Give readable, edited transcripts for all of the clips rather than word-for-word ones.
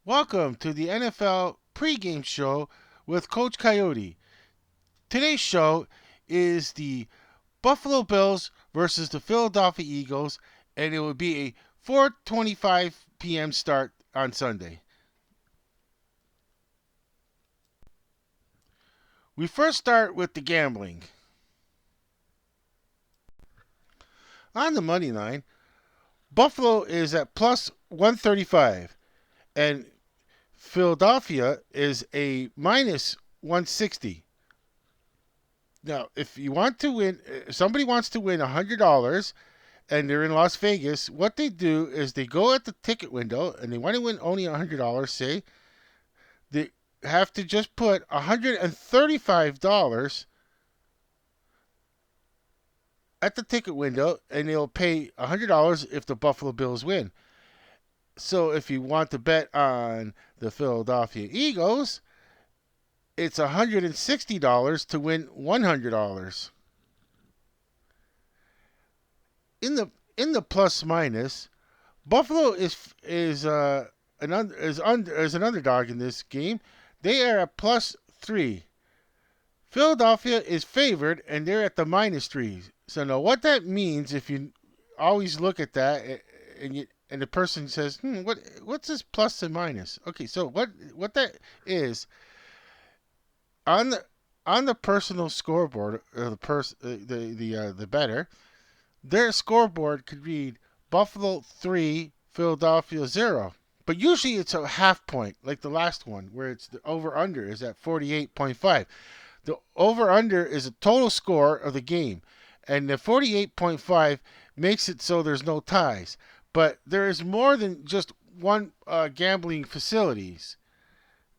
Welcome to the NFL pregame show with Coach Coyote. Today's show is the Buffalo Bills versus the Philadelphia Eagles, and it will be a 4:25 p.m. start on Sunday. We first start with the gambling. On the money line, Buffalo is at plus 135, and Philadelphia is a minus 160. Now, if you want to win, if somebody wants to win $100 and they're in Las Vegas, what they do is they go at the ticket window and they want to win only $100. Say they have to just put $135 at the ticket window, and they'll pay $100 if the Buffalo Bills win. So if you want to bet on the Philadelphia Eagles, it's $160 to win $100. In the plus minus, Buffalo is an underdog in this game. They are at plus 3. Philadelphia is favored and they're at the minus 3. So now what that means, if you always look at that and the person says, what's this plus and minus? Okay, so what that is on the personal scoreboard, the better, their scoreboard could read Buffalo 3, Philadelphia 0. But usually it's a half point, like the last one, where it's the over under is at 48.5. The over under is a total score of the game, and the 48.5 makes it so there's no ties. But there is more than just one gambling facilities.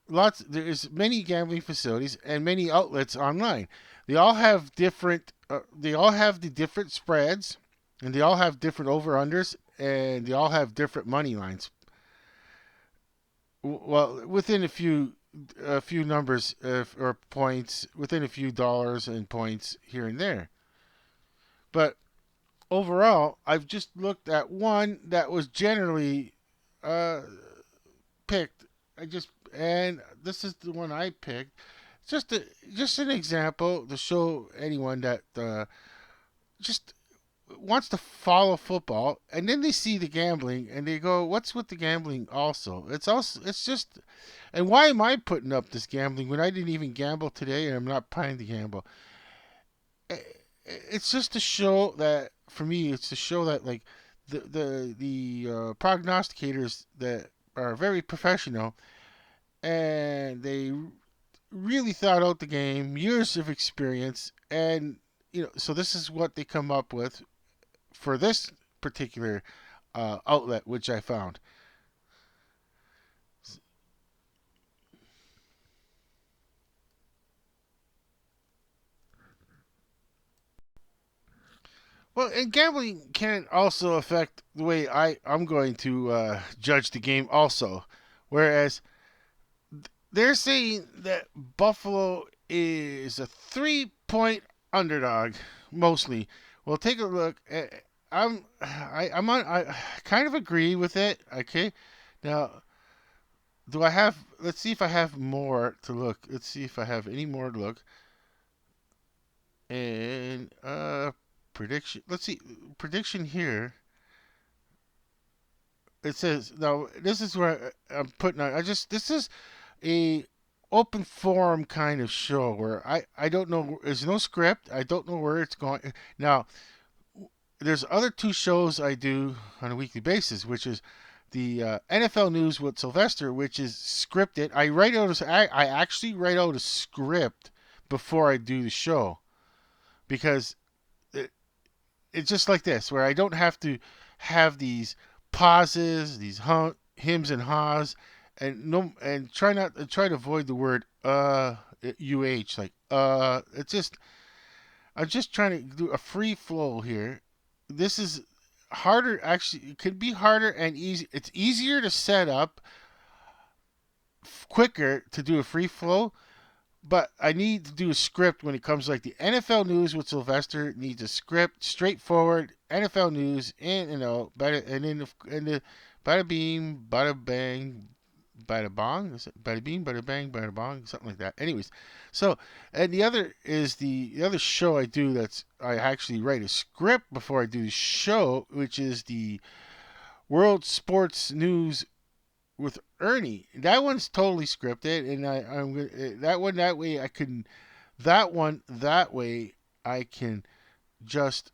There's many gambling facilities and many outlets online. They all have different. They all have the different spreads, and they all have different over unders, and they all have different money lines. Well, within a few numbers or points, within a few dollars and points here and there. But overall, I've just looked at one that was generally uh, picked. And this is the one I picked. Just an example to show anyone that just wants to follow football, and then they see the gambling and they go, "What's with the gambling?" It's just, and why am I putting up this gambling when I didn't even gamble today and I'm not planning to gamble? It's just to show that for me, it's to show that like the prognosticators that are very professional and they really thought out the game, years of experience, and so this is what they come up with for this particular outlet, which I found. Well, and gambling can also affect the way I'm going to judge the game, also. Whereas they're saying that Buffalo is a 3-point underdog, mostly. Well, take a look. I kind of agree with it. Okay, now do I have? Let's see if I have more to look. Let's see if I have any more to look. And prediction. Let's see prediction here. It says now. This is where I'm putting. This is a open forum kind of show where I don't know. There's no script. I don't know where it's going. Now there's other two shows I do on a weekly basis, which is the NFL News with Sylvester, which is scripted. I actually write out a script before I do the show because it's just like this, where I don't have to have these pauses, these hims and haws, and no, and try to avoid the word like it's just I'm just trying to do a free flow here. This is harder, actually. It could be harder and easy. It's easier to set up, quicker to do a free flow, but I need to do a script when it comes like the NFL News with Sylvester needs a script, straightforward NFL news, and better, and then the bada beam, bada bang, bada bong, is it bada bean, bada bang, bada bong, something like that. Anyways, so and the other is the other show I do. That's I actually write a script before I do the show, which is the World Sports News with Ernie. That one's totally scripted, and I'm that one that way I can that way I can just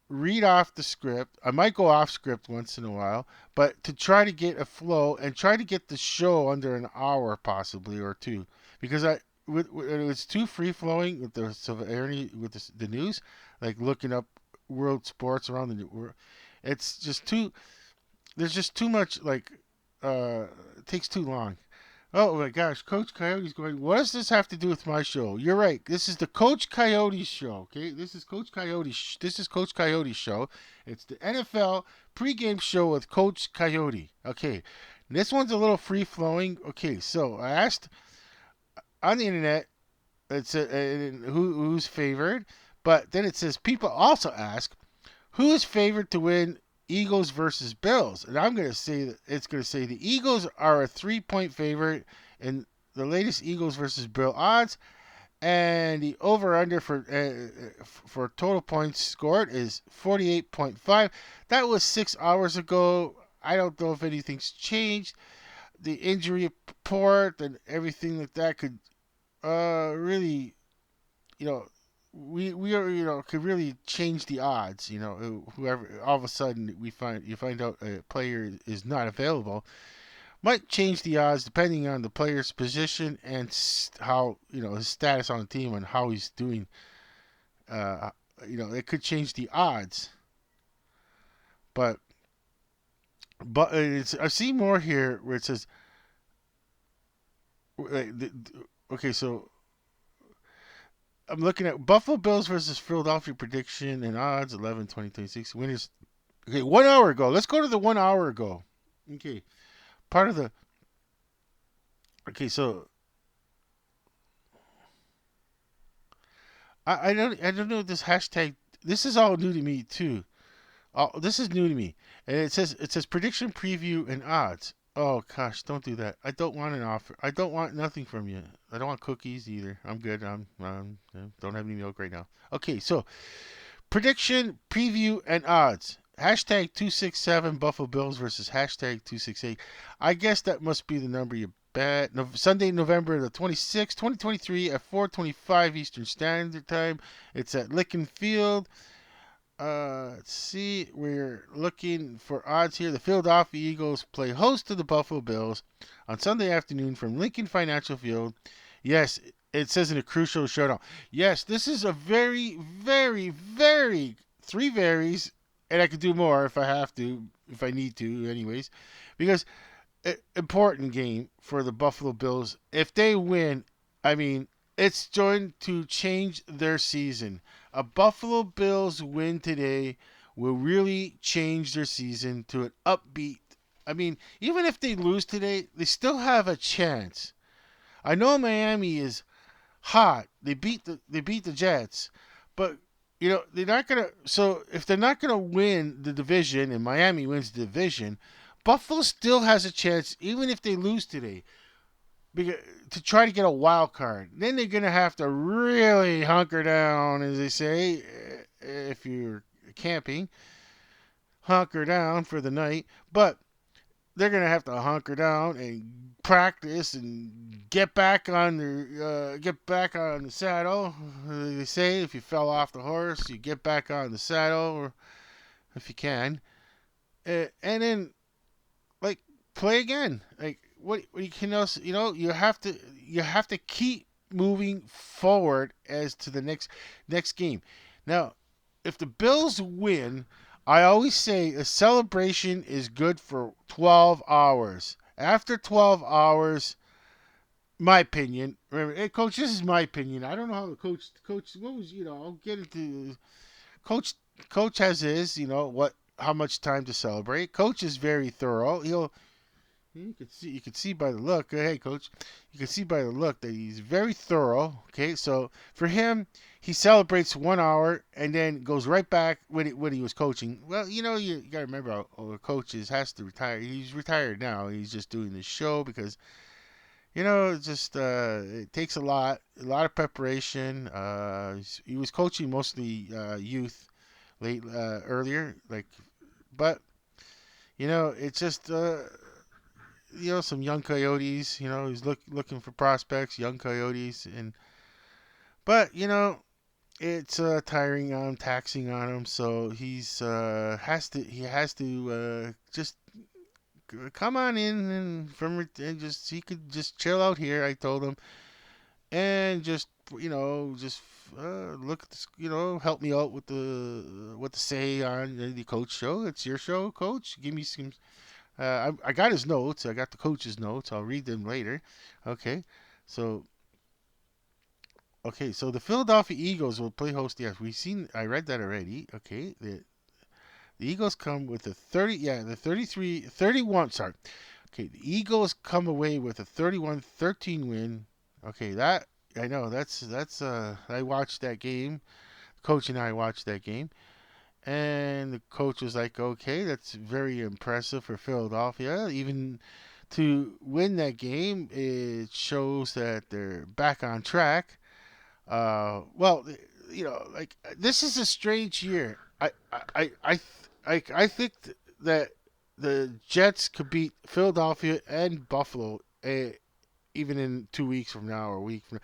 read off the script. I might go off script once in a while, but to try to get a flow and try to get the show under an hour possibly or two, because it's too free flowing with the severity with the news, like looking up world sports around the world. It's just too. There's just too much like. It takes too long. Oh my gosh, Coach Coyote's going. What does this have to do with my show? You're right. This is the Coach Coyote show. Okay, this is Coach Coyote. This is Coach Coyote's show. It's the NFL pregame show with Coach Coyote. Okay, this one's a little free flowing. Okay, so I asked on the internet. It's who's favored, but then it says people also ask who is favored to win Eagles versus Bills? And I'm going to say that it's going to say the Eagles are a 3-point favorite in the latest Eagles versus Bill odds, and the over under for total points scored is 48.5. That was 6 hours ago. I don't know if anything's changed. The injury report and everything like that could really, you know, we are could really change the odds. Whoever all of a sudden you find out a player is not available might change the odds depending on the player's position and how his status on the team and how he's doing. Uh, it could change the odds, but I see more here where it says okay, so I'm looking at Buffalo Bills versus Philadelphia prediction and odds 11-20-26 winners. Okay, 1 hour ago. Let's go to the 1 hour ago. Okay, part of the. Okay, so I don't know this hashtag. This is all new to me too. This is new to me, and it says prediction preview and odds. Oh gosh, don't do that. I don't want an offer. I don't want nothing from you. I don't want cookies either. I'm good. Don't have any milk right now. Okay, so prediction, preview, and odds. Hashtag 267 Buffalo Bills versus hashtag 268. I guess that must be the number you bet. No, Sunday, November the 26th, 2023 at 4:25 Eastern Standard Time. It's at Lincoln Field. Let's see. We're looking for odds here. The Philadelphia Eagles play host to the Buffalo Bills on Sunday afternoon from Lincoln Financial Field. Yes, it says in a crucial showdown. Yes, this is a very, very, very three varies, and I could do more if I have to, if I need to, anyways, because important game for the Buffalo Bills. If they win, I mean, it's going to change their season. A Buffalo Bills win today will really change their season to an upbeat. I mean, even if they lose today, they still have a chance. I know Miami is hot. They beat the Jets, but they're not gonna. So if they're not gonna win the division and Miami wins the division, Buffalo still has a chance, even if they lose today, to try to get a wild card. Then they're gonna have to really hunker down, as they say, if you're camping, hunker down for the night. But they're gonna have to hunker down and practice and get back on the saddle. They say if you fell off the horse, you get back on the saddle, or if you can, and then like play again. Like what you can also, you have to keep moving forward as to the next game. Now, if the Bills win, I always say a celebration is good for 12 hours. After 12 hours, my opinion. Remember, hey, coach, this is my opinion. I don't know how the coach. What was I'll get into. Coach has his. What how much time to celebrate. Coach is very thorough. You could see by the look. Hey, coach, you can see by the look that he's very thorough. Okay, so for him, he celebrates 1 hour and then goes right back when he was coaching. Well, you got to remember, our coaches has to retire. He's retired now. He's just doing this show because it's just it takes a lot of preparation. He was coaching mostly youth earlier, like, but it's just some young coyotes. He's looking for prospects, young coyotes, and but it's tiring on him, taxing on him. So he has to just come on in and just he could just chill out here. I told him and just look at this, help me out with the what to say on the coach show. It's your show, coach. Give me some. I got his notes. I got the coach's notes. I'll read them later. Okay, so so the Philadelphia Eagles will play host. Yes, we've seen. I read that already. Okay, the Eagles come with a 30. Yeah, the 33, 31. Sorry. Okay, the Eagles come away with a 31-13 win. Okay, that I know. That's. I watched that game. Coach and I watched that game. And the coach was like, okay, that's very impressive for Philadelphia. Even to win that game, it shows that they're back on track. Well, like this is a strange year. I think that the Jets could beat Philadelphia and Buffalo, even in 2 weeks from now or a week from now.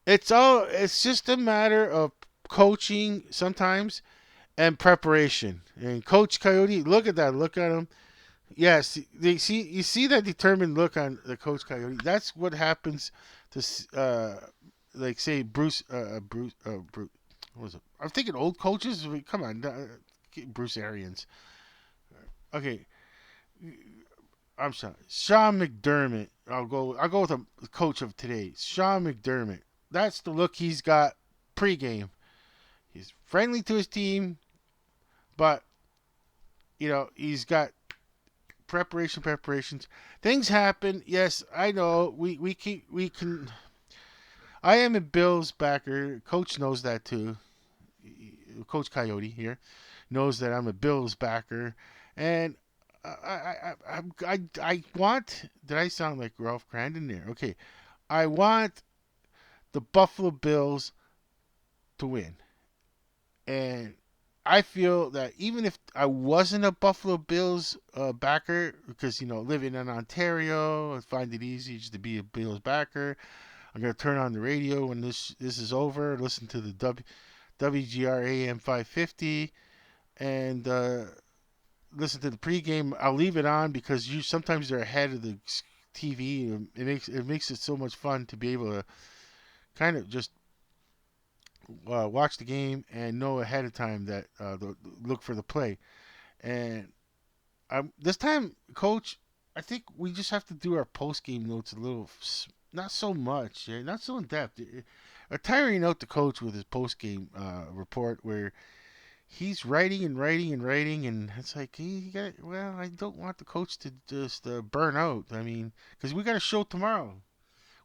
It's just a matter of coaching sometimes and preparation. And Coach Coyote, look at that. Look at him. Yes, you see that determined look on the Coach Coyote. That's what happens to like say Bruce. What was it? I'm thinking old coaches. Come on, Bruce Arians. Okay, I'm sorry, Sean McDermott. I'll go with the coach of today, Sean McDermott. That's the look he's got pregame. He's friendly to his team, but he's got preparations. Things happen. Yes, I know. We can. I am a Bills backer. Coach knows that too. Coach Coyote here knows that I'm a Bills backer, and I want. Did I sound like Ralph Crandon there? Okay, I want the Buffalo Bills to win, and I feel that even if I wasn't a Buffalo Bills backer, because living in Ontario, I find it easy just to be a Bills backer. I'm gonna turn on the radio when this is over, listen to the WGR AM 550, and listen to the pregame. I'll leave it on because sometimes they're ahead of the TV. And it makes it so much fun to be able to kind of just watch the game and know ahead of time that look for the play. And this time, Coach, I think we just have to do our post game notes a little, not so much, not so in depth. Tiring out the coach with his post game report where he's writing and writing and writing, and it's like well, I don't want the coach to just burn out. I mean, because we got a show tomorrow.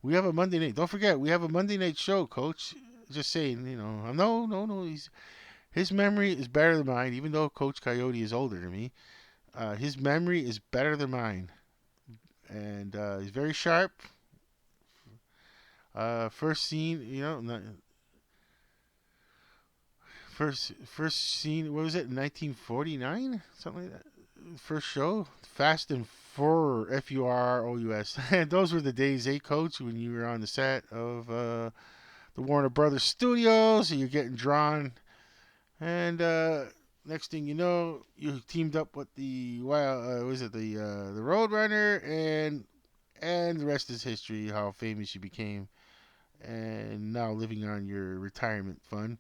We have a Monday night. Don't forget, we have a Monday night show, Coach. Just saying, no, no, no. His memory is better than mine, even though Coach Coyote is older than me. His memory is better than mine, and he's very sharp. First scene, first scene. What was it? 1949, something like that. First show, Fast and Fur, Furous. And those were the days, Coach, when you were on the set of the Warner Brothers Studios, and you're getting drawn. And next thing you know, you teamed up with the was it the Roadrunner, and the rest is history. How famous you became, and now living on your retirement fund.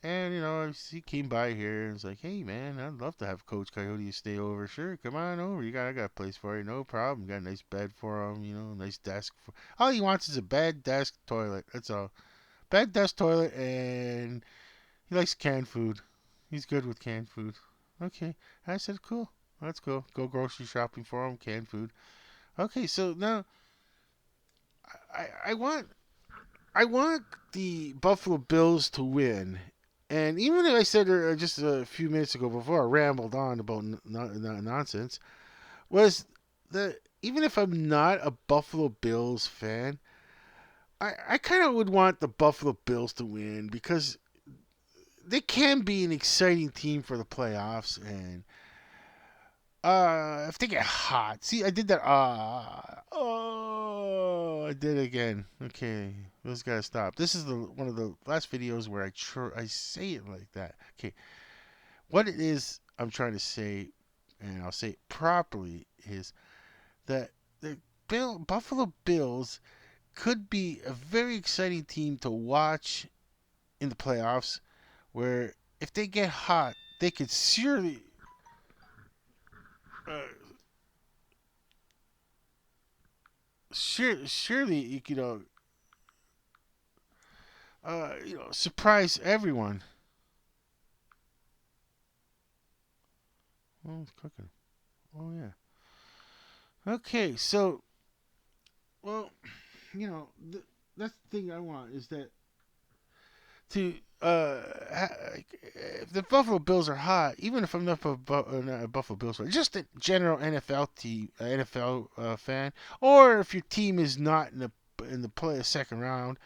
And he came by here and was like, "Hey man, I'd love to have Coach Coyote stay over. Sure, come on over. I got a place for you, no problem. Got a nice bed for him, nice desk. All he wants is a bed, desk, toilet. That's all. Bed, desk, toilet, and he likes canned food. He's good with canned food." Okay, I said, "Cool." That's cool. Go grocery shopping for them, canned food. Okay, so now I want the Buffalo Bills to win. And even if I said just a few minutes ago before I rambled on about nonsense, was that even if I'm not a Buffalo Bills fan, I kind of would want the Buffalo Bills to win because they can be an exciting team for the playoffs. And if they get hot, see, I did that. Oh, I did it again. Okay, this gotta stop. This is the one of the last videos where I say it like that. Okay, what it is I'm trying to say, and I'll say it properly, is that the Buffalo Bills could be a very exciting team to watch in the playoffs. Where if they get hot, they could uh, surely surprise everyone. Oh, it's cooking. Oh yeah. Okay, so well, that's the thing I want is that to if the Buffalo Bills are hot, even if I'm not not a Buffalo Bills fan, just a general NFL team, NFL fan, or if your team is not in the play second round,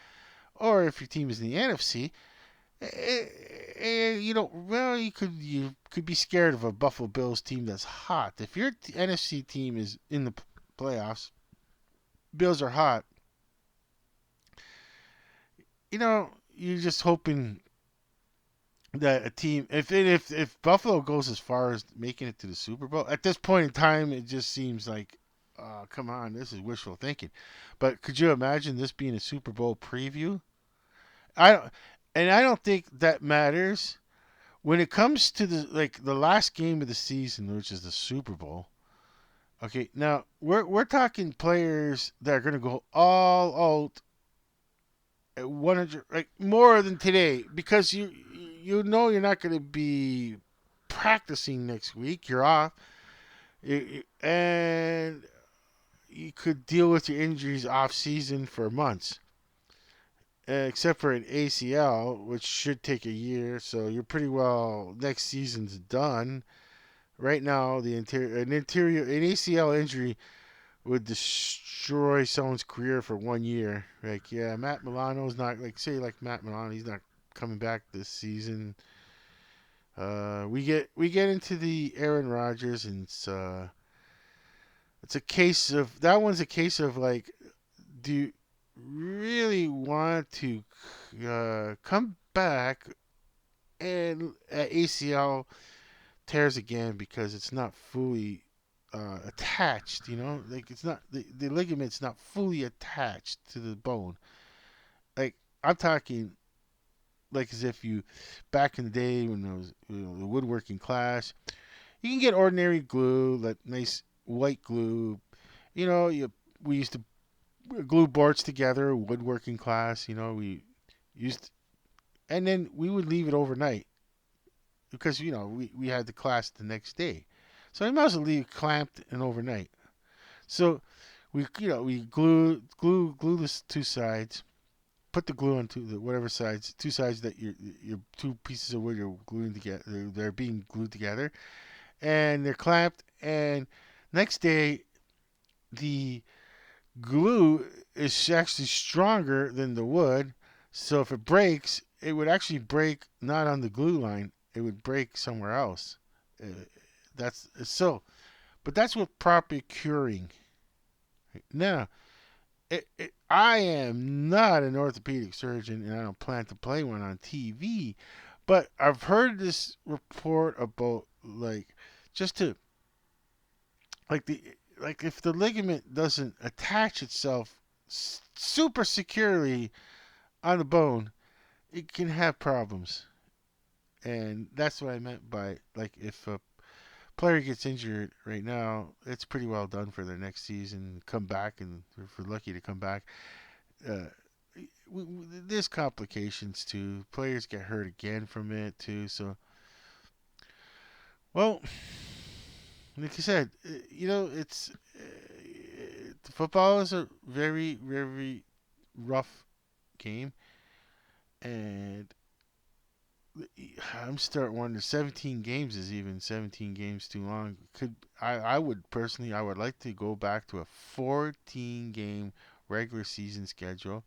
or if your team is in the NFC, well, you could be scared of a Buffalo Bills team that's hot. If your NFC team is in the playoffs, Bills are hot. You're just hoping that a team, if Buffalo goes as far as making it to the Super Bowl, at this point in time, it just seems like, come on, this is wishful thinking. But could you imagine this being a Super Bowl preview? I don't, and I don't think that matters when it comes to the last game of the season, which is the Super Bowl. Okay, now we're talking players that are going to go all out at 100, like more than today, because you know you're not going to be practicing next week. You're off, and you could deal with your injuries off season for months, except for an ACL, which should take a year. So you're pretty well next season's done. Right now, an ACL injury would destroy someone's career for 1 year. Like, yeah, Matt Milano's not, like Matt Milano, he's not coming back this season. We get into the Aaron Rodgers, and it's a case of that one's a case of like, do you really want to come back and ACL tears again because it's not fully attached, like it's not the ligament's not fully attached to the bone. Like I'm talking like as if you back in the day when there was the woodworking class, you can get ordinary glue, like nice white glue. We used to glue boards together, woodworking class. We used, and then we would leave it overnight because we had the class the next day, so we might as well leave it clamped and overnight. So we glue the two sides. Put the glue on the whatever sides, two sides that your two pieces of wood you're gluing together. They're being glued together, and they're clamped. And next day, the glue is actually stronger than the wood. So if it breaks, it would actually break not on the glue line. It would break somewhere else. That's so. But that's what proper curing. Now, I am not an orthopedic surgeon, and I don't plan to play one on TV. But I've heard this report about just to like the like if the ligament doesn't attach itself super securely on the bone, it can have problems. And that's what I meant by like if a player gets injured right now, it's pretty well done for their next season. Come back, and if we're lucky to come back, uh, there's complications too. Players get hurt again from it too. So, well, like I said, it's football is a very, very rough game, and I'm starting to wonder. 17 games is even 17 games too long. I would personally, I would like to go back to a 14 game regular season schedule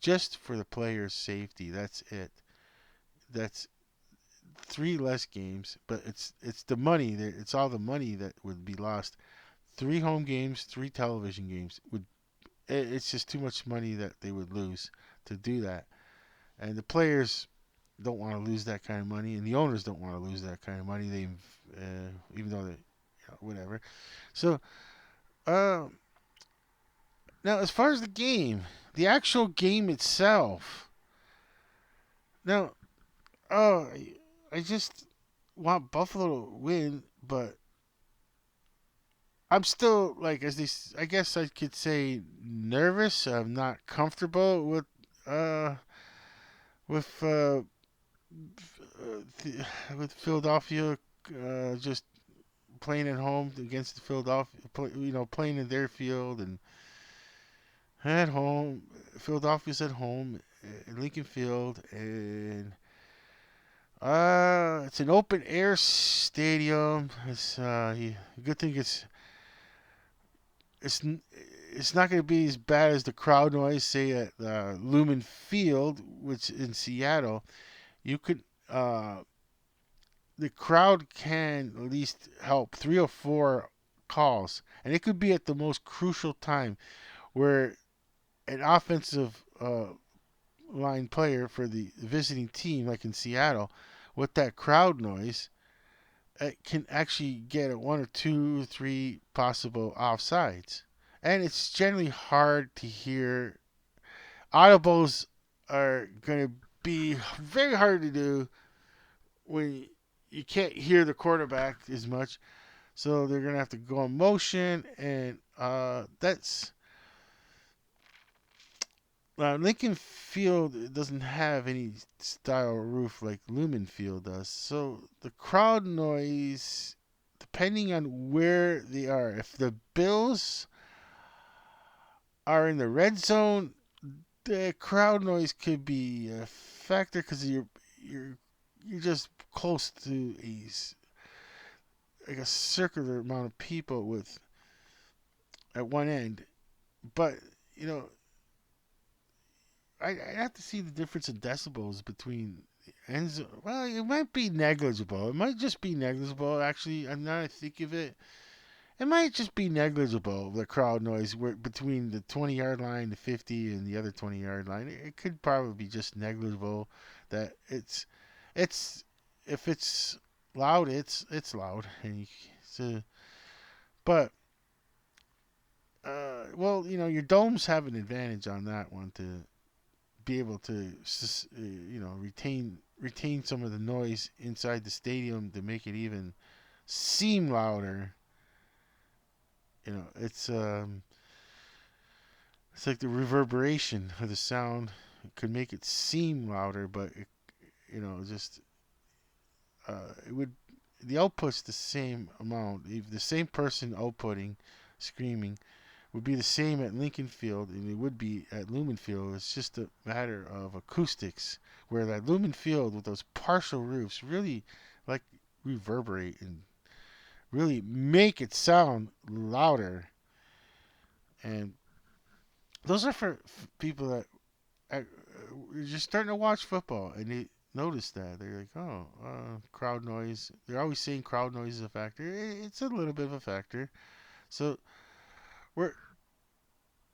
just for the players' safety. That's it. That's three less games, but it's the money. It's all the money that would be lost. Three home games, three television games would. It's just too much money that they would lose to do that, and the players don't want to lose that kind of money, and the owners don't want to lose that kind of money. Even though they, whatever. So, uh, now as far as the game, the actual game itself. Now, I just want Buffalo to win, but I'm still like I guess I could say nervous. I'm not comfortable uh with uh with Philadelphia just playing at home against the Philadelphia, playing in their field and at home. Philadelphia's at home in Lincoln Field, and it's an open air stadium. Good thing it's it's not going to be as bad as the crowd noise, say at Lumen Field, which in Seattle. You could the crowd can at least help three or four calls, and it could be at the most crucial time where an offensive line player for the visiting team, like in Seattle, with that crowd noise, it can actually get at one or two, three possible offsides. And it's generally hard to hear. Audibles are going to be very hard to do when you can't hear the quarterback as much. So they're going to have to go in motion, and that's Lincoln Field doesn't have any style roof like Lumen Field does. So the crowd noise, depending on where they are, if the Bills are in the red zone, the crowd noise could be a factor because you're you're just close to like a circular amount of people with at one end. But you know, I have to see the difference in decibels between ends. Well, it might be negligible. It might just be negligible. Actually, now I think of it, it might just be negligible. The crowd noise between the 20-yard line, the 50, and the other 20-yard line. It could probably be just negligible. That it's if it's loud, it's loud, and so. But well, your domes have an advantage on that one to be able to retain some of the noise inside the stadium to make it even seem louder. It's like the reverberation of the sound could make it seem louder, but just it would the output's the same amount. If the same person outputting, screaming, would be the same at Lincoln Field and it would be at Lumen Field. It's just a matter of acoustics, where that Lumen Field with those partial roofs really like reverberate and really make it sound louder. And those are for people that are just starting to watch football and they notice that. They're like, oh, crowd noise. They're always saying crowd noise is a factor. It's a little bit of a factor. So we're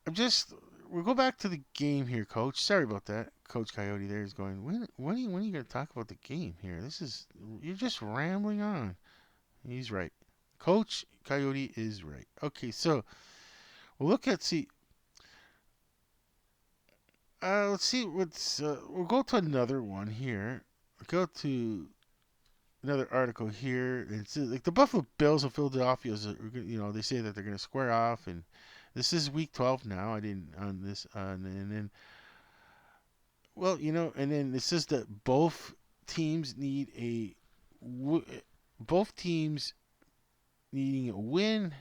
I'm just we'll go back to the game here, Coach. Sorry about that. Coach Coyote there is going. When are you going to talk about the game here? You're just rambling on. He's right. Coach Coyote is right. Okay, so we'll look at see. Let's see what's. We'll go to another one here. Go to another article here. It's like the Buffalo Bills of Philadelphia. They say that they're going to square off, and this is week 12 now. I didn't on this, and then well, and then it says that both teams needing a win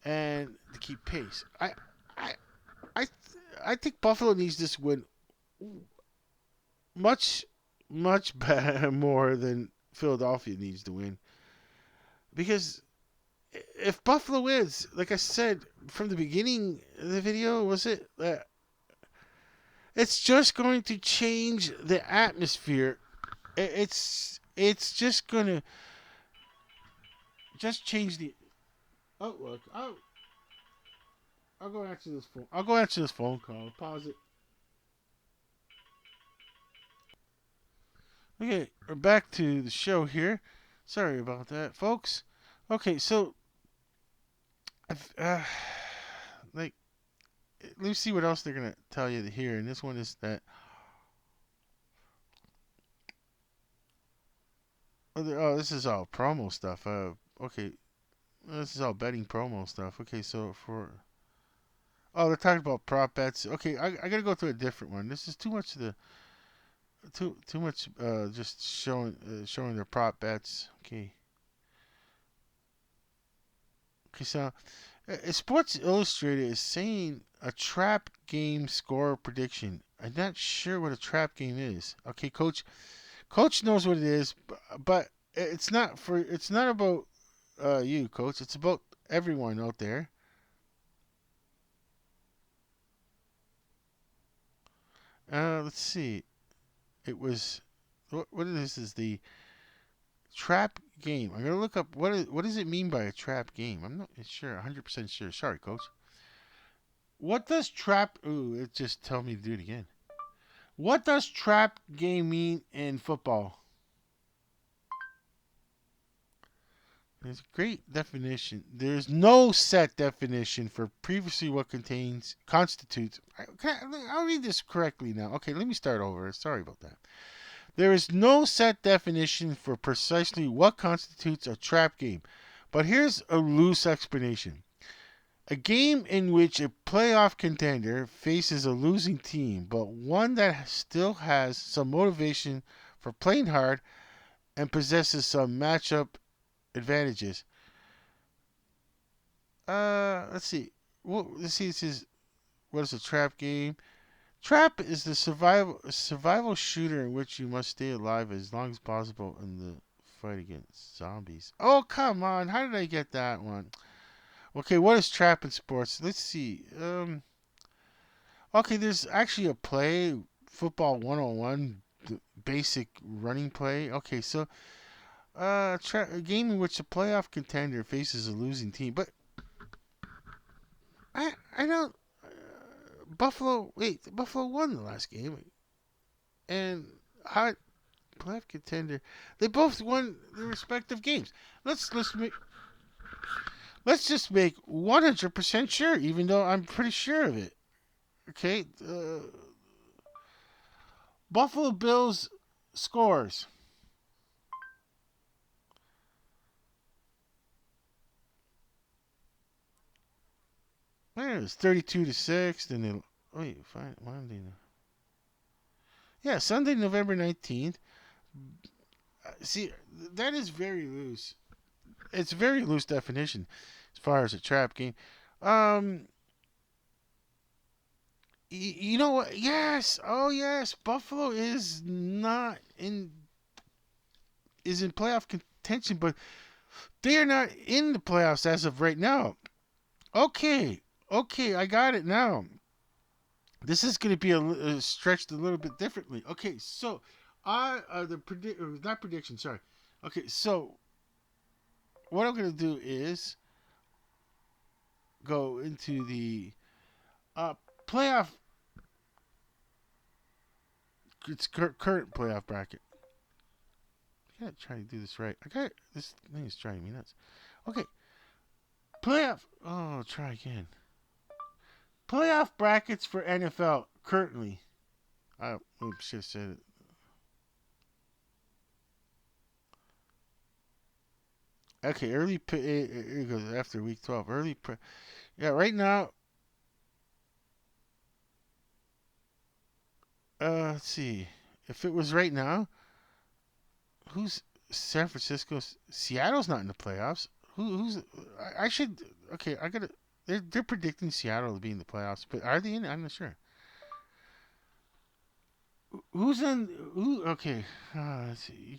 and to keep pace. I, I, I think Buffalo needs this win much, much better, more than Philadelphia needs to win. Because if Buffalo wins, like I said from the beginning of the video, was it? It's just going to change the atmosphere. It's just gonna just change the outlook. I'll go answer this phone. I'll go answer this phone call. Pause it. Okay, we're back to the show here. Sorry about that, folks. Okay, so uh, like let me see what else they're gonna tell you here. And this one is that this is all promo stuff. Okay, this is all betting promo stuff. Okay, so they're talking about prop bets. Okay, I gotta go through a different one. This is too much of the too much just showing their prop bets. Okay. Okay, so Sports Illustrated is saying a trap game score prediction. I'm not sure what a trap game is. Okay, Coach knows what it is, but it's not about you, Coach. It's about everyone out there. Let's see. It was what it is the trap game. I'm gonna look up what does it mean by a trap game. I'm not sure, 100% sure. Sorry, Coach. What does trap? Ooh, it just tell me to do it again. What does trap game mean in football? There's a great definition. There's no set definition for previously what constitutes. I'll read this correctly now. Okay, let me start over. Sorry about that. There is no set definition for precisely what constitutes a trap game, but here's a loose explanation. A game in which a playoff contender faces a losing team, but one that still has some motivation for playing hard and possesses some matchup advantages. Let's see. Well, let's see. This is what is a trap game? Trap is the survival shooter in which you must stay alive as long as possible in the fight against zombies. Oh, come on! How did I get that one? Okay, what is trap in sports? Let's see. Okay, there's actually a play, football 101, the basic running play. Okay, so a game in which a playoff contender faces a losing team, but I don't. Buffalo won the last game, and how playoff contender, they both won their respective games. Let's just make 100% sure, even though I'm pretty sure of it. Okay, Buffalo Bills scores. Man, it was 32-6. Then fine, Monday. Yeah, Sunday, November 19th. See, that is very loose. It's a very loose definition as far as a trap game. Um, you know what? Yes. Oh, yes. Buffalo is in playoff contention, but they are not in the playoffs as of right now. Okay. Okay, I got it now. This is going to be stretched a little bit differently. Okay, so not prediction. Sorry. Okay, so what I'm going to do is go into the uh, playoff. It's current playoff bracket. I gotta try to do this right. This thing is driving me nuts. Okay, playoff. Oh, try again. Playoff brackets for NFL currently. I should have said it. Okay, it goes after week 12. Yeah, right now. Let's see. If it was right now, who's San Francisco? Seattle's not in the playoffs. Who's? I should. Okay, I gotta. They're predicting Seattle to be in the playoffs, but are they in? I'm not sure. Who's in? Who? Okay, let's see.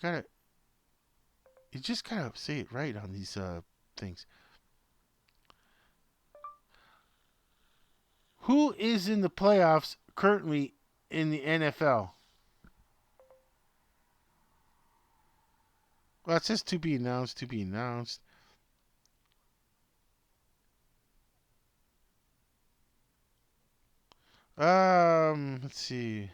You just gotta say it right on these things. Who is in the playoffs currently in the NFL? Well, it says to be announced. To be announced. Let's see.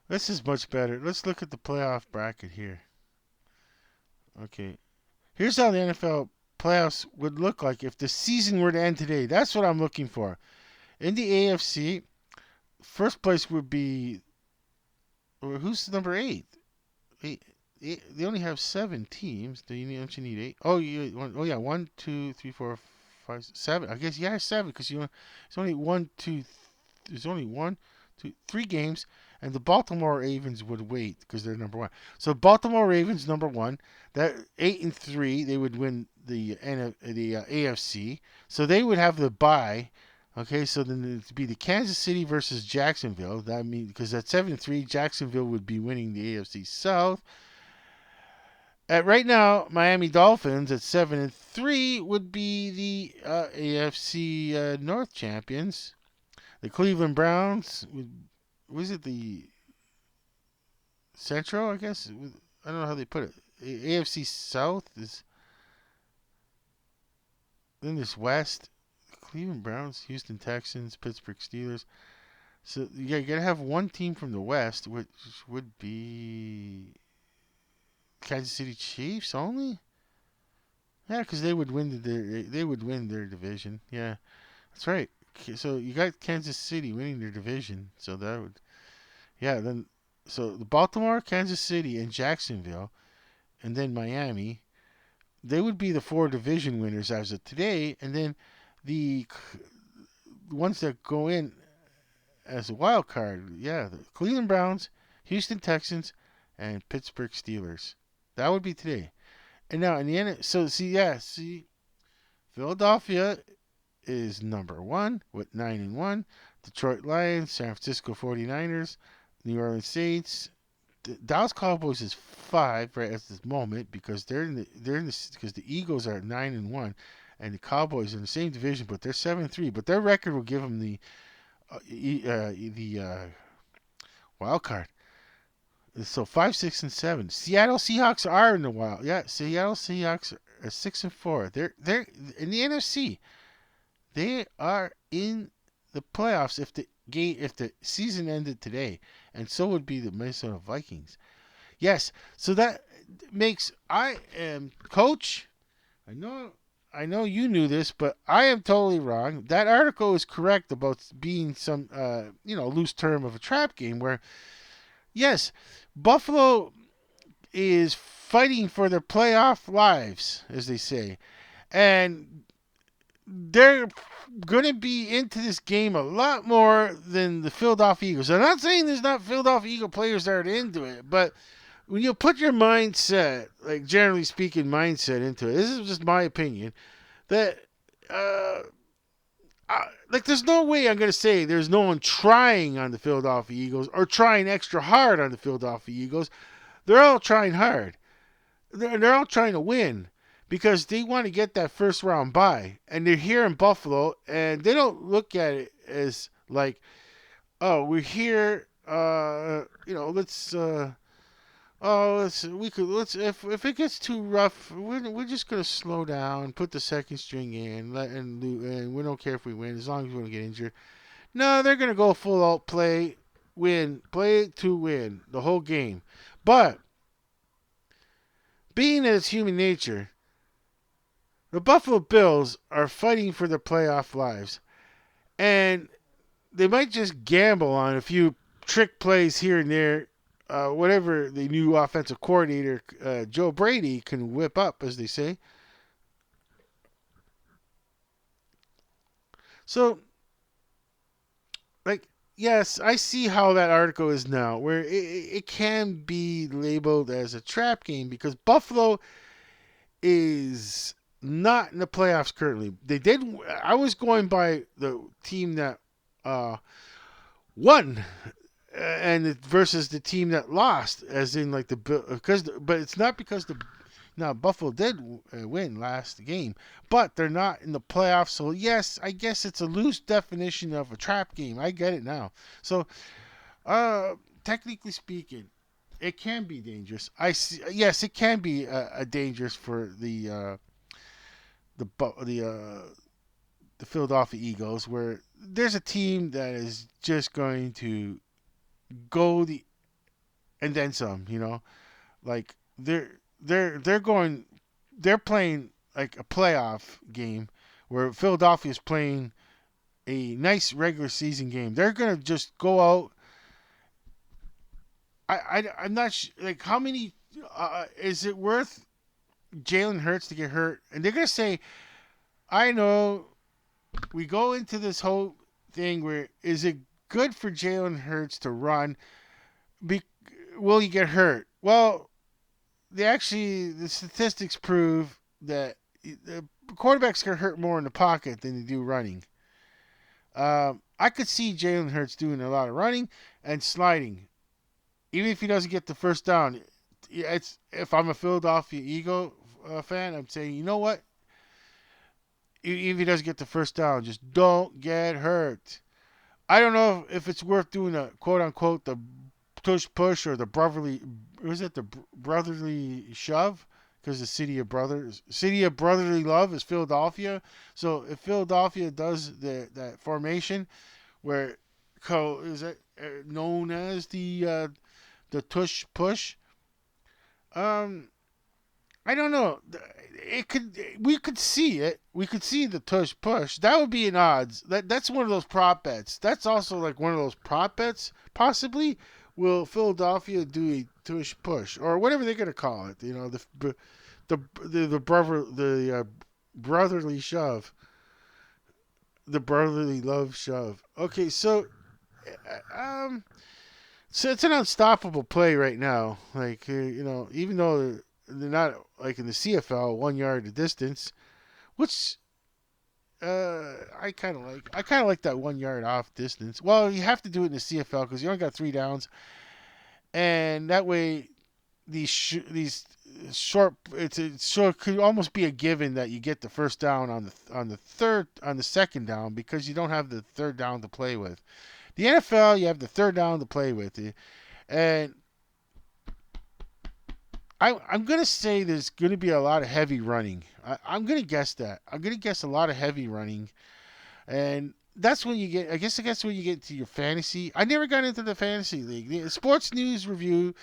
This is much better. Let's look at the playoff bracket here. Okay. Here's how the NFL playoffs would look like if the season were to end today. That's what I'm looking for. In the AFC, first place would be. Or who's number eight? Eight? They only have 7 teams. Don't you need eight? Oh yeah, one, two, three, four, five, seven. I guess yeah, seven because it's only one, two. There's only one, two, 3 games, and the Baltimore Ravens would wait because they're number one. So Baltimore Ravens number one. That 8-3, they would win the AFC. So they would have the bye. Okay, so then it'd be the Kansas City versus Jacksonville. That means because at 7-3, Jacksonville would be winning the AFC South. At right now, Miami Dolphins at 7-3 would be the AFC North champions. The Cleveland Browns was it the Central? I guess I don't know how they put it. AFC South is then this West. Cleveland Browns, Houston Texans, Pittsburgh Steelers. So yeah, you gotta have one team from the West, which would be Kansas City Chiefs only. Yeah, because they would win their division. Yeah, that's right. So you got Kansas City winning their division. So that would yeah then so the Baltimore, Kansas City, and Jacksonville, and then Miami. They would be the 4 division winners as of today, and then the ones that go in as a wild card, yeah, the Cleveland Browns, Houston Texans, and Pittsburgh Steelers. That would be today. And now in the end, so see, Philadelphia is number one with 9-1. Detroit Lions, San Francisco 49ers, New Orleans Saints. The Dallas Cowboys is 5 right at this moment because because the Eagles are 9-1, and the Cowboys are in the same division, but they're 7-3. But their record will give them the wild card. So 5, 6, and 7. Seattle Seahawks are in the wild. Yeah, Seattle Seahawks are 6-4. They're in the NFC. They are in the playoffs if the season ended today, and so would be the Minnesota Vikings. Yes, so that makes I am coach. I know you knew this, but I am totally wrong. That article is correct about being some loose term of a trap game where yes, Buffalo is fighting for their playoff lives, as they say, and they're going to be into this game a lot more than the Philadelphia Eagles. I'm not saying there's not Philadelphia Eagle players that are into it, but when you put your mindset, like generally speaking, mindset into it, this is just my opinion, that uh, like there's no way I'm going to say there's no one trying on the Philadelphia Eagles or trying extra hard on the Philadelphia Eagles. They're all trying hard. They're all trying to win because they want to get that first round bye. And they're here in Buffalo, and they don't look at it as like, oh, we're here. Let's. Let's if it gets too rough, we're just gonna slow down, put the second string in, and we don't care if we win as long as we don't get injured. No, they're gonna go full out play to win the whole game. But being that it's human nature, the Buffalo Bills are fighting for their playoff lives, and they might just gamble on a few trick plays here and there, whatever the new offensive coordinator, Joe Brady, can whip up, as they say. So, like, yes, I see how that article is now, where it can be labeled as a trap game because Buffalo is not in the playoffs currently. They did. I was going by the team that uh, won, and versus the team that lost, as in like the because, but it's not because the now Buffalo did win last game, but they're not in the playoffs. So yes, I guess it's a loose definition of a trap game. I get it now. So technically speaking, it can be dangerous. I see. Yes, it can be dangerous for the the Philadelphia Eagles, where there's a team that is just going to go the and then some. Like they're going, they're playing like a playoff game, where Philadelphia is playing a nice regular season game. They're gonna just go out. I'm not like how many is it worth Jalen Hurts to get hurt? And they're gonna say, I know we go into this whole thing where is it good for Jalen Hurts to run? Be, will he get hurt? Well, the statistics prove that the quarterbacks get hurt more in the pocket than they do running. I could see Jalen Hurts doing a lot of running and sliding, even if he doesn't get the first down. It's if I'm a Philadelphia Eagle fan, I'm saying, you know what? If he doesn't get the first down, just don't get hurt. I don't know if it's worth doing a quote unquote the tush push or the brotherly, was it the brotherly shove? Because the city of brotherly love is Philadelphia. So if Philadelphia does that formation where is that known as the tush push, um, I don't know. It could we could see it. We could see the tush push. That would be an odds. That's one of those prop bets. That's also like one of those prop bets. Possibly, will Philadelphia do a tush push or whatever they're gonna call it? The brotherly shove, the brotherly love shove. Okay, so it's an unstoppable play right now. Like even though they're not like in the CFL 1 yard distance, which I kind of like. I kind of like that 1 yard off distance. Well, you have to do it in the CFL because you only got 3 downs, and that way these short it's short could almost be a given that you get the first down on the second down because you don't have the third down to play with. The NFL, you have the third down to play with, and I'm gonna say there's gonna be a lot of heavy running. I'm gonna guess that. I'm gonna guess a lot of heavy running, and that's when you get. I guess that's when you get to your fantasy. I never got into the fantasy league. The sports news review.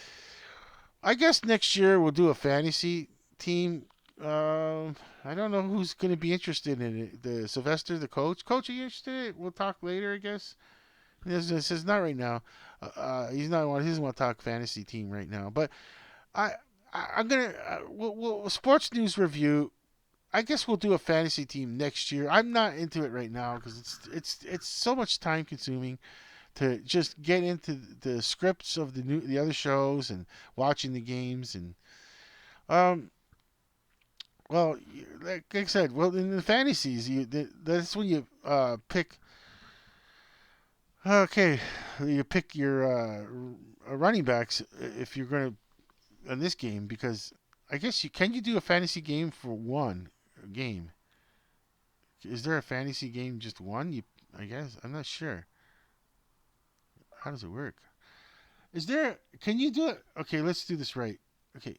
I guess next year we'll do a fantasy team. I don't know who's gonna be interested in it. The Sylvester, the coach. Coach, are you interested in it? We'll talk later, I guess. This is not right now. He's not. He doesn't want to talk fantasy team right now, but. I, I'm gonna sports news review. I guess we'll do a fantasy team next year. I'm not into it right now because it's so much time consuming to just get into the scripts of the other shows and watching the games and um well like I said, well in the fantasies that's when you pick. Okay, you pick your running backs if you're going to in this game because I guess you do a fantasy game for one game. Is there a fantasy game just one? I guess I'm not sure. How does it work? Is there? Can you do it? Okay, let's do this right. Okay,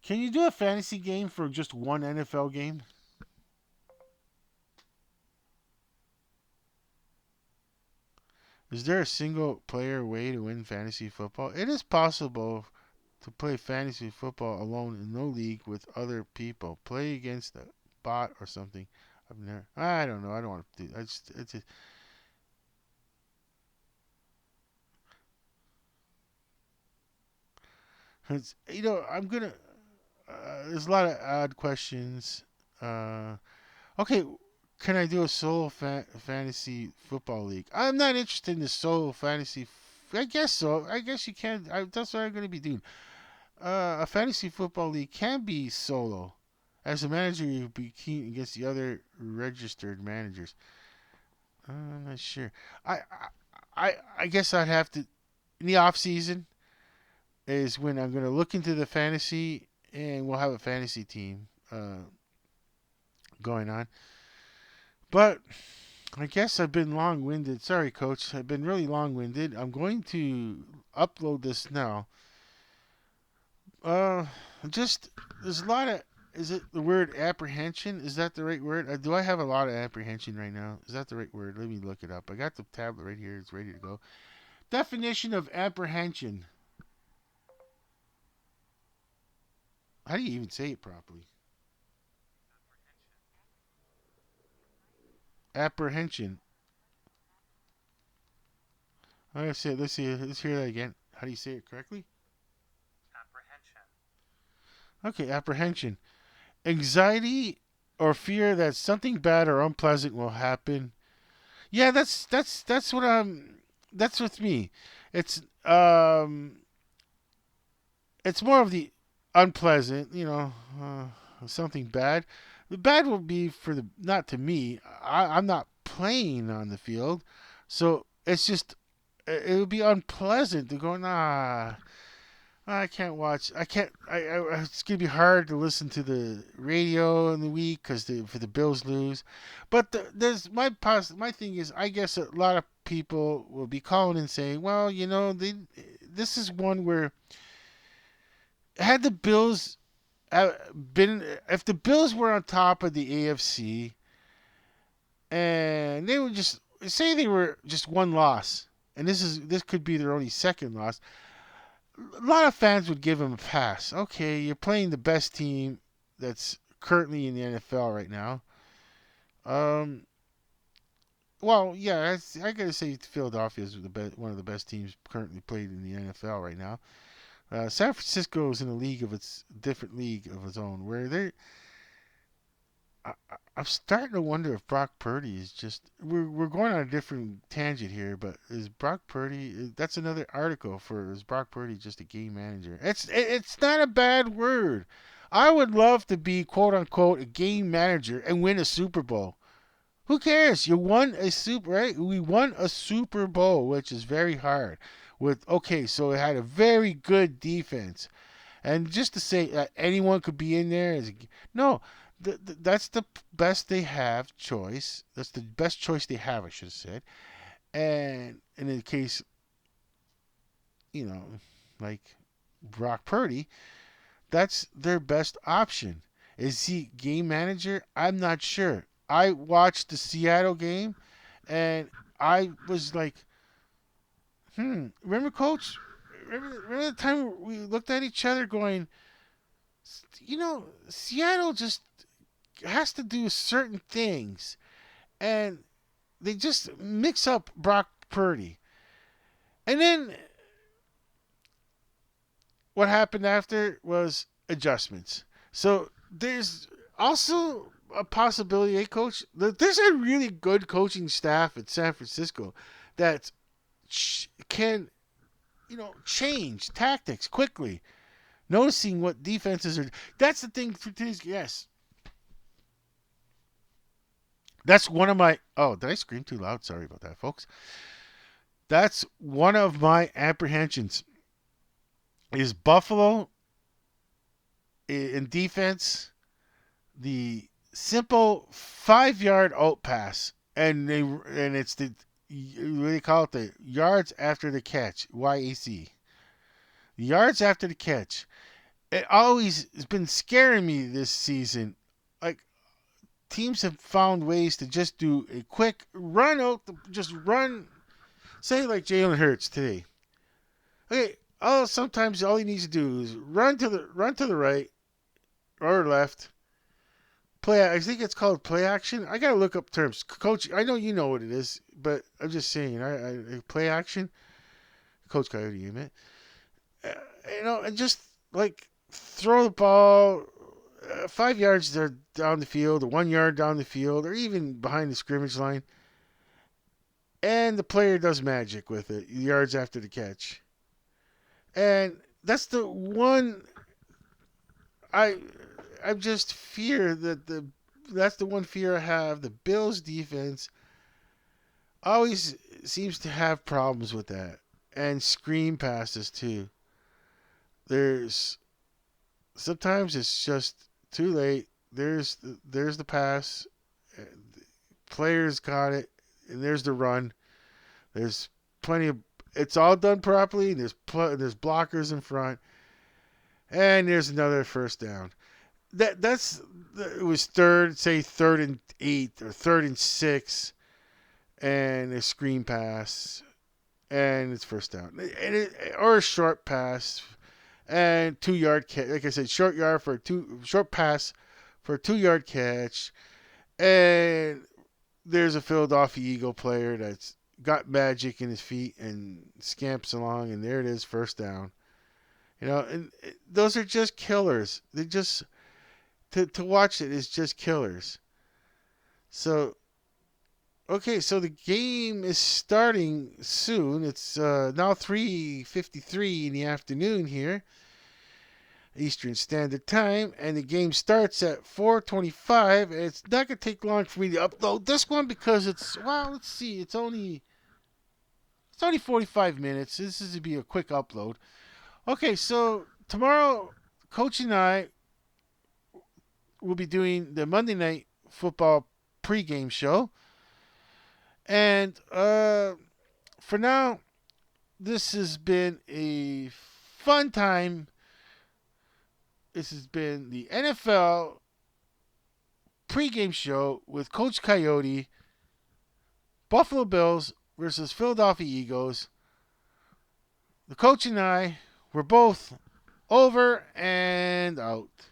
can you do a fantasy game for just one NFL game? Is there a single player way to win fantasy football? It is possible to play fantasy football alone in no league with other people. Play against a bot or something. I've never. I don't know. I don't want to do. I just. I'm gonna. There's a lot of odd questions. Uh, okay, can I do a solo fantasy football league? I'm not interested in the solo fantasy. I guess so. I guess you can. That's what I'm going to be doing. A fantasy football league can be solo. As a manager, you'll be keen against the other registered managers. I'm not sure. I I guess I'd have to in the off season is when I'm going to look into the fantasy and we'll have a fantasy team going on. But I guess I've been long winded. Sorry, coach. I've been really long winded. I'm going to upload this now. Uh, just there's a lot of. Is it the word apprehension? Is that the right word? Do I have a lot of apprehension right now? Is that the right word? Let me look it up. I got the tablet right here. It's ready to go. Definition of apprehension. How do you even say it properly? Apprehension. I'm gonna say. Let's see. Let's hear that again. How do you say it correctly? Okay, apprehension. Anxiety or fear that something bad or unpleasant will happen. Yeah, that's what I'm. That's with me. It's it's more of the unpleasant. Something bad. The bad will be for the not to me. I'm not playing on the field, so it's just it would be unpleasant to go. Nah, I can't watch. I can't. It's gonna be hard to listen to the radio in the week because for the Bills lose. But there's my thing is I guess a lot of people will be calling and saying, well, this is one where had the Bills been if the Bills were on top of the AFC and they were just say they were just one loss and this could be their only second loss, a lot of fans would give him a pass. Okay, you're playing the best team that's currently in the NFL right now. Um, well, yeah, I gotta say Philadelphia is one of the best teams currently played in the NFL right now. San Francisco is in a league of its different league of its own, where I'm starting to wonder if Brock Purdy is just. We're going on a different tangent here, but is Brock Purdy? That's another article for is Brock Purdy just a game manager? It's not a bad word. I would love to be quote unquote a game manager and win a Super Bowl. Who cares? You won a super right? We won a Super Bowl, which is very hard. With okay, so it had a very good defense. And just to say that anyone could be in there is no. That's the best they have choice. That's the best choice they have, I should have said. And in the case, you know, like Brock Purdy, that's their best option. Is he game manager? I'm not sure. I watched the Seattle game, and I was like, Remember, Coach? Remember the time we looked at each other, going, Seattle just has to do certain things, and they just mix up Brock Purdy. And then what happened after was adjustments. So there's also a possibility, hey, coach, that there's a really good coaching staff at San Francisco that can, change tactics quickly, noticing what defenses are. That's the thing for today's. Yes, that's one of my. Oh, did I scream too loud? Sorry about that, folks. That's one of my apprehensions. Is Buffalo in defense the simple 5 yard out pass, and it's the what do they call it, the yards after the catch, YAC, yards after the catch. It always has been scaring me this season. Like teams have found ways to just do a quick run out, just run. Say like Jalen Hurts today. Okay, sometimes all he needs to do is run to the right or left. I think it's called play action. I gotta look up terms, Coach. I know you know what it is, but I'm just saying. Play action, Coach Coyote, you meant. And just like throw the ball 5 yards down the field, or 1 yard down the field, or even behind the scrimmage line, and the player does magic with it yards after the catch. And that's the one I I just fear that that's the one fear I have. The Bills defense always seems to have problems with that, and screen passes too. There's sometimes it's just too late. There's the pass. Players got it, and there's the run. There's plenty of. It's all done properly. There's blockers in front, and there's another first down. That's it was third and 8 or 3rd and 6, and a screen pass, and it's first down, or a short pass, and 2 yard catch. Like I said, short pass for a 2 yard catch, and there's a Philadelphia Eagle player that's got magic in his feet and scamps along, and there it is, first down. And those are just killers. They just to watch it is just killers. So okay, so the game is starting soon. It's now 3:53 in the afternoon here, Eastern Standard Time, and the game starts at 4:25. It's not gonna take long for me to upload this one because let's see, it's only 45 minutes. This is to be a quick upload. Okay, so tomorrow, Coach and I will be doing the Monday Night Football pregame show. And for now, this has been a fun time. This has been the NFL pregame show with Coach Coyote, Buffalo Bills versus Philadelphia Eagles. The coach and I were both over and out.